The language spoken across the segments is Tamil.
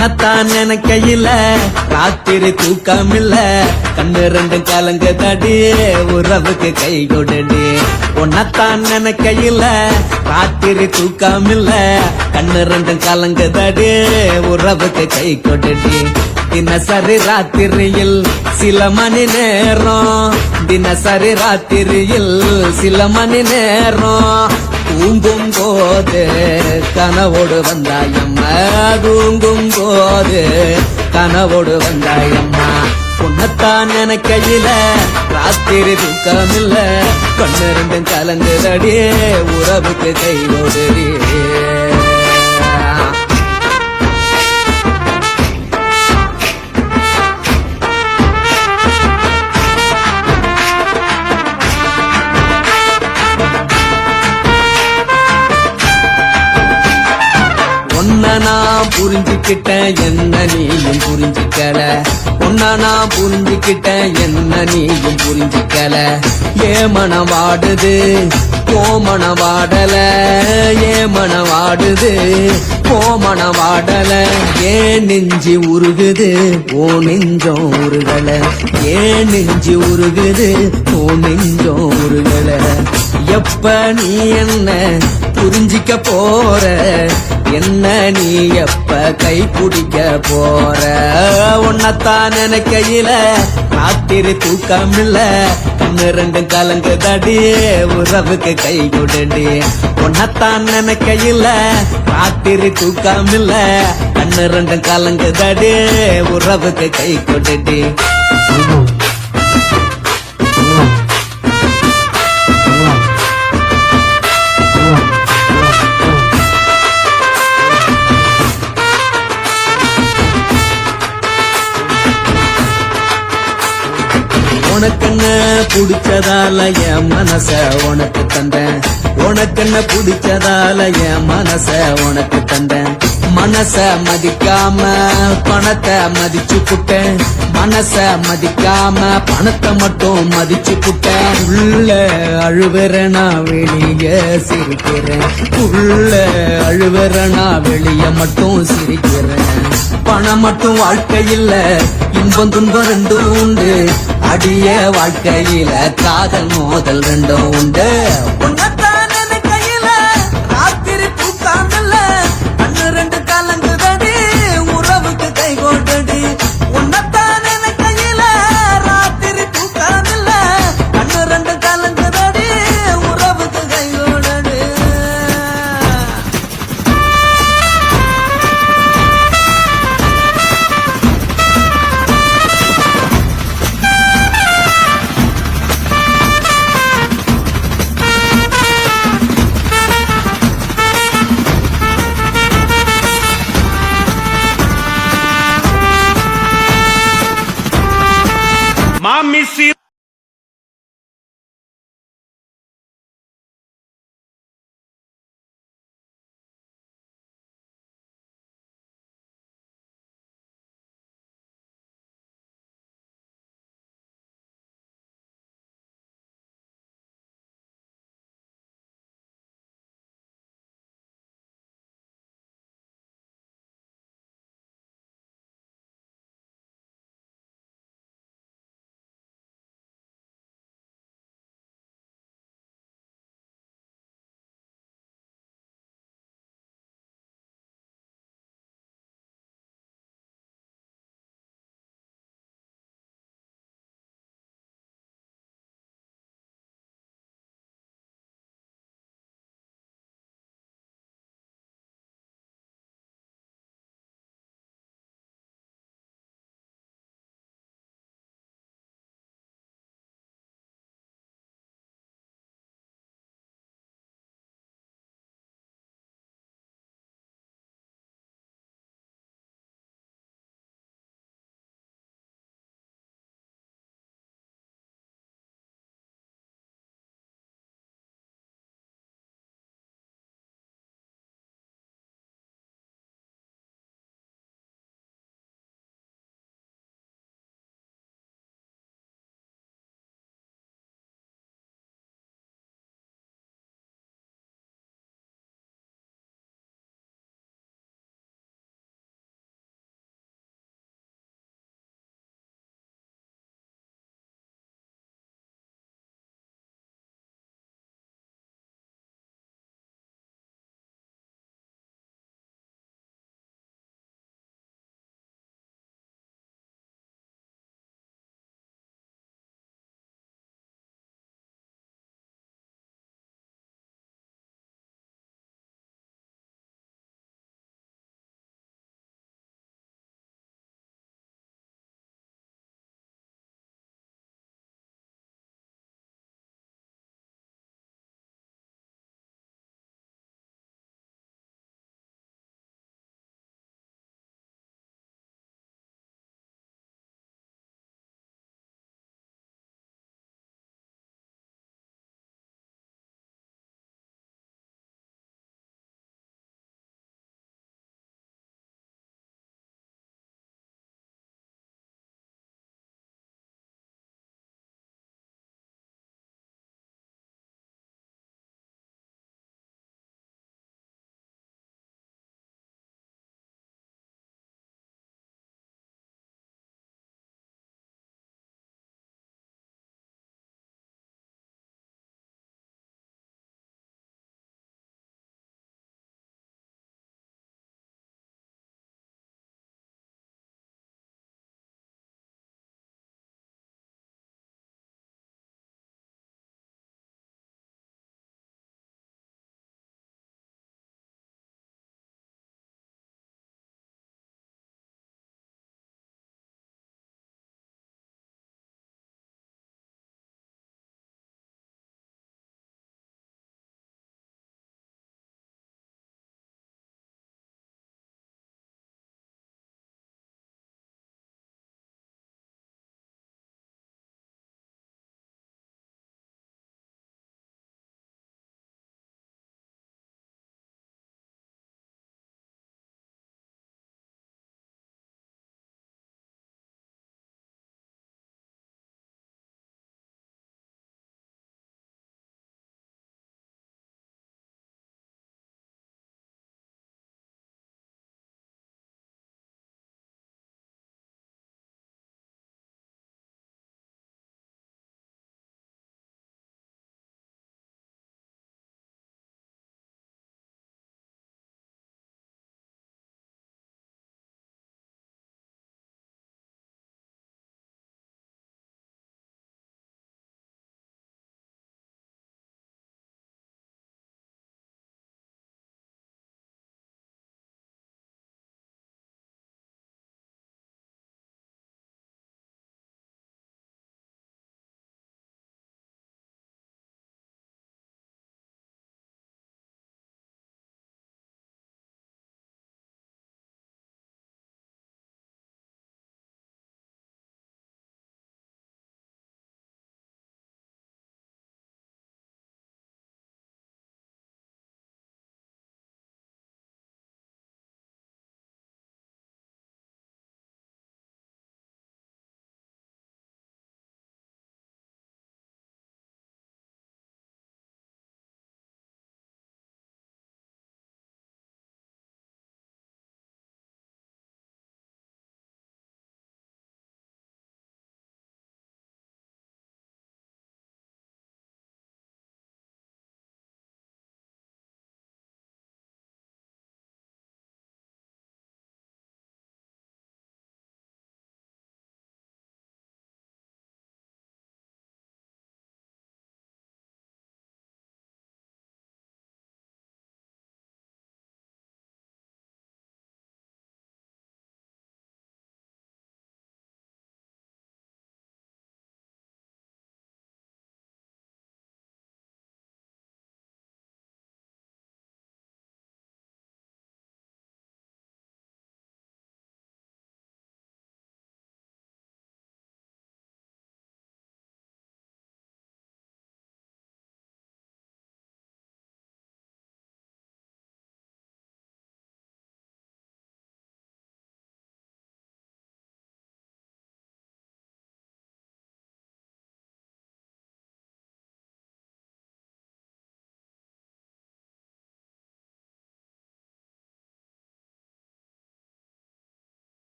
உன்னத்தான் நினைக்கையில ராத்திரி தூக்கமில்ல கண்ணு ரெண்டு கலங்கு தடி உறவுக்கு கை கொடுடி உன்னத்தான் நினைக்கையில ராத்திரி தூக்கமில்ல கண்ணு ரெண்டு கலங்கு தடி உறவுக்கு கை கொடுடி தினசரி ராத்திரியில் சில மணி நேரம் தினசரி ராத்திரியில் சில மணி நேரம் தூங்கும் போது கனவோடு வந்தாயம்மா தூங்கும் போது கனவோடு வந்தாயம்மா உன்னத்தான் நினைக்கையில ராத்திரி தூக்கமில்ல கண்ணு ரெண்டும் கலங்குதடி உறவுக்கு கை ஓடுடி உன்ன நான் புரிஞ்சுக்கிட்டேன் என்ன நீயும் புரிஞ்சுக்கல உன்ன நான் புரிஞ்சுக்கிட்டேன் என்ன நீயும் புரிஞ்சுக்கல ஏமனம் வாடுது கோமணம் வாடல ஏமனம் வாடுது கோமணம் வாடல ஏன் நெஞ்சி உருகுது ஓ நெஞ்சம் உருகல ஏன் நெஞ்சி உருகுது ஓ நெஞ்சம் உருகல எப்ப நீ என்ன புரிஞ்சிக்க போற என்ன நீ எப்ப கை பிடிக்க போற உன்னத்தான் நினைக்கையில ராத்திரி தூக்கமில்ல கண்ணு ரெண்டு கலங்கு தடி உறவுக்கு கை கொடுடி உன்னத்தான் நினைக்கையில ராத்திரி தூக்கமில்ல கண்ணு ரெண்டு கலங்கு தடி உறவுக்கு கை கொடுடி உனக்கென்ன பிடிச்சதால என் மனச உனக்கு தந்தேன் உனக்கென்ன பிடிச்சதால என் மனச உனக்கு தந்தேன் மனச மதிக்காம பணத்தை மதிச்சு புட்டேன் மனச மதிக்காம பணத்தை மட்டும் மதிச்சு புட்டேன் உள்ள அழுவுறனா வெளிய சிரிக்கிறேன் உள்ள அழுவுறனா வெளிய மட்டும் சிரிக்கிறேன் பணம் மட்டும் வாழ்க்கையில் இன்பம் துன்பம் ரெண்டும் உண்டு அடிய வாழ்க்கையில காதல் மோதல் ரெண்டும் உண்டு உன்னத்தான் நினைக்கையில ராத்திரி தூக்காமல்ல கண்ணு ரெண்டு கலங்குதடி உறவுக்கு கை கோட்டடி உன்னத்தான் நினைக்கையில ராத்திரி தூக்காமல்ல கண்ணு ரெண்டு கலங்குதடி உறவுக்கு கை கோட்டடி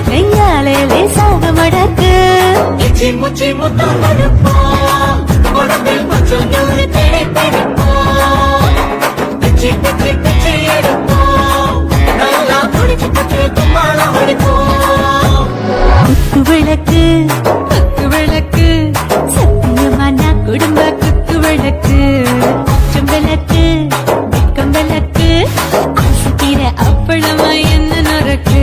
கையாலே லேசாக மடக்கு இச்சி முச்சி முத்தம் கொடுப்போம் உடம்பில் கொஞ்சம் நூறு தேடி படிப்போம் பிச்சி பிச்சி பிச்சி எடுப்போம் நல்லா குடிச்சு குடிச்சு தும்பாலம் அடிப்போம் குத்து விளக்கு சத்தியமான குடும்ப குத்து விளக்கு அச்சம் விளக்கு வெக்கம் விளக்கு ஆசைக்கிற அப்பளமா என்ன நொறுக்கு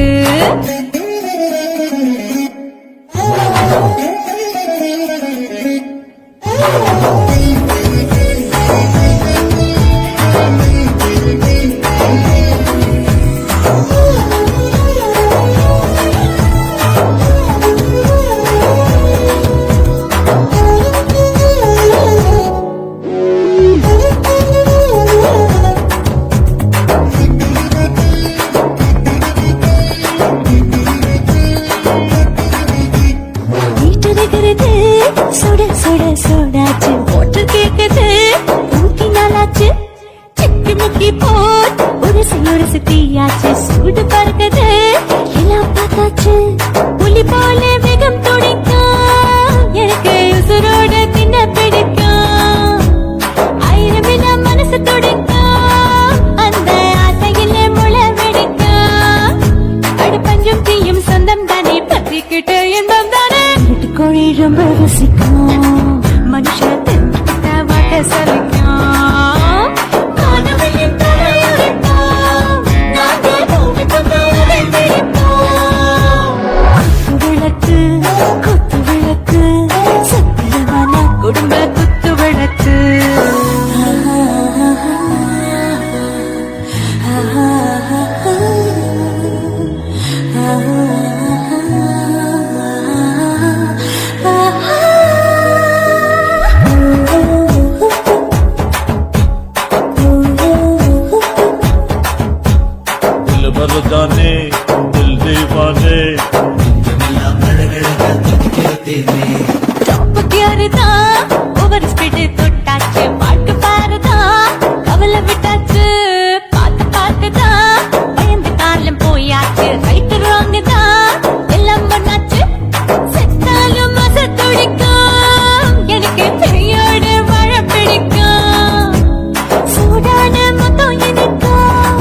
வீட்டுகிறது சுட சுட சுடாச்சு ஓட்டு கேக்குது ஊட்டி நாளாச்சு சிக்கி முக்கி போட் ஒரு தீயாச்சு சூடு பறக்குது எல்லாம் பார்த்தாச்சு புலி போல வேகம் துடிக்கும் எனக்கு உசுரோட தின்ன பிடிக்கும் ஆயிரம் மனசு துடிக்கும் அந்த ஆசையில முளை வெடிக்கும் அடுப்பஞ்சும் தீயும் சொந்தம் தானே பத்திக்கிட்டு இன்பம் தானே கோழி ரொம்ப ரசிக்கும் மனுஷன் தெரிஞ்சுக்கிட்ட வாட்ட சலிக்கும் காணவழியின் தலையுரைப்போம் நாங்கள் பூமி கொண்ட உடை பிடிப்போம் குத்து விளக்கு சத்தியமான குடும்ப குத்து விளக்கு दिल भर जाने दिल दीवाने டாப்புக்கியாருதான் ஓவர் ஸ்பீடு தொட்டாச்சு பாட்டு பாருதான் கவலை விட்டாச்சு பார்த்து பார்த்துதான் பயந்து காலம் போயாச்சு ரைட்டு ராங்கு தான் எல்லாம் பண்ணாச்சு செத்தாலும் மச துடிக்கும் எனக்கு பெரியோடு மழை பிடிக்கும் சூடான மொத்தம் எனக்கும்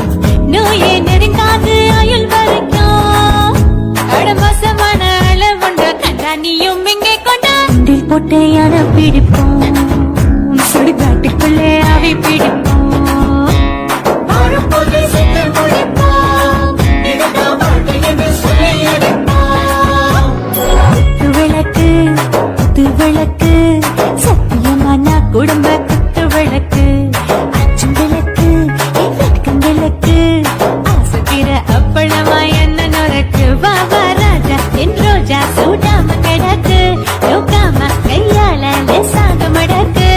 நோயே நெருங்காது ஆயுள் வரைக்கும் அடமோசமான அளவுண்ட கண்டானியும் இங்கே கொண்டா உண்டில் போட்டு யார பிடிப்போம் சுடுகாட்டுக்குள்ளே அவை பிடிப்போம் வாழும்போது செத்து முடிப்போம் இதுதான் வாழ்க்கை என்று சொல்லி அடிப்போம் குத்து விளக்கு சத்தியமான குடும்ப குத்து விளக்கு அச்சம் விளக்கு வெட்கம் விளக்கு ஆசைக்கிற அப்பளமா என்ன நொறுக்கு வாவா ராஜா என் ரோஜா சூடாம கிடக்கு யோகாம கையால லேசாக மடக்கு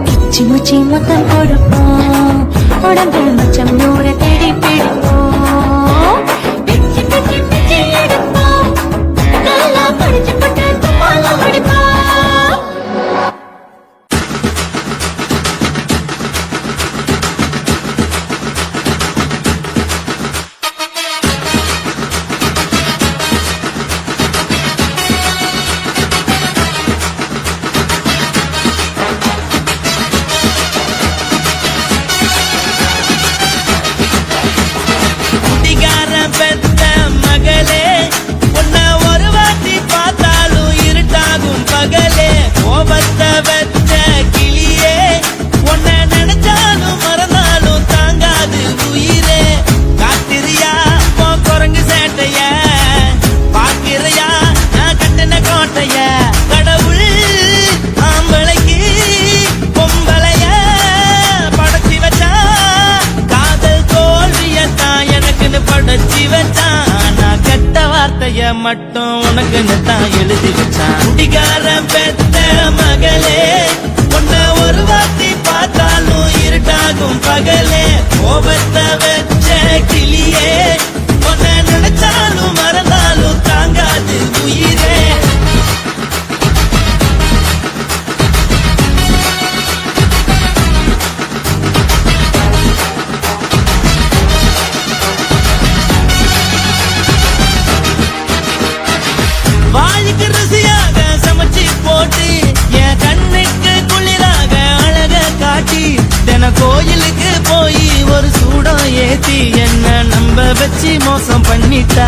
பிச்சி முச்சி மொத்தம் கொடுப்போம் உடம்பில் மச்சம் நூறு தேடி பிடிப்போம் பிச்சி பிச்சி பிச்சி எடுப்போம் நல்லா படிச்சு போட்டு தும்பாலம் அடிப்போம் குடிகாரன் பெத்த மகளே உன்னை ஒரு வாட்டி பார்த்தாலும் இருட்டாகும் பகலே கோபத்தை வச்ச கிளியே உன்னை நினைச்சாலும் மறந்தாலும் தாங்காது உயிரே காத்திரியா உன் குரங்கு சேட்டைய பாக்கிறையா நான் கட்டின கோட்டைய கடவுள் ஆம்பளைக்கு பொம்பளைய படைச்சி வச்சா காதல் தோல்வியத்தான் எனக்குன்னு படைச்சி வச்சான் நான் கெட்ட வார்த்தைய மட்டும் உனக்குன்னு தான் எழுதி வச்சான் குடிகாரன் பெத்த மகளே உன்னை ஒரு வாட்டி பார்த்தாலும் இருட்டாகும் பகலே கோபத்தை வச்ச கிளியே உன்னை நினைச்சாலும் மறந்தாலும் தாங்காது உயிரே உன்னை கோயிலுக்கு போய் ஒரு சூடம் ஏத்தி என்ன நம்ப வச்சு மோசம் பண்ணிட்டா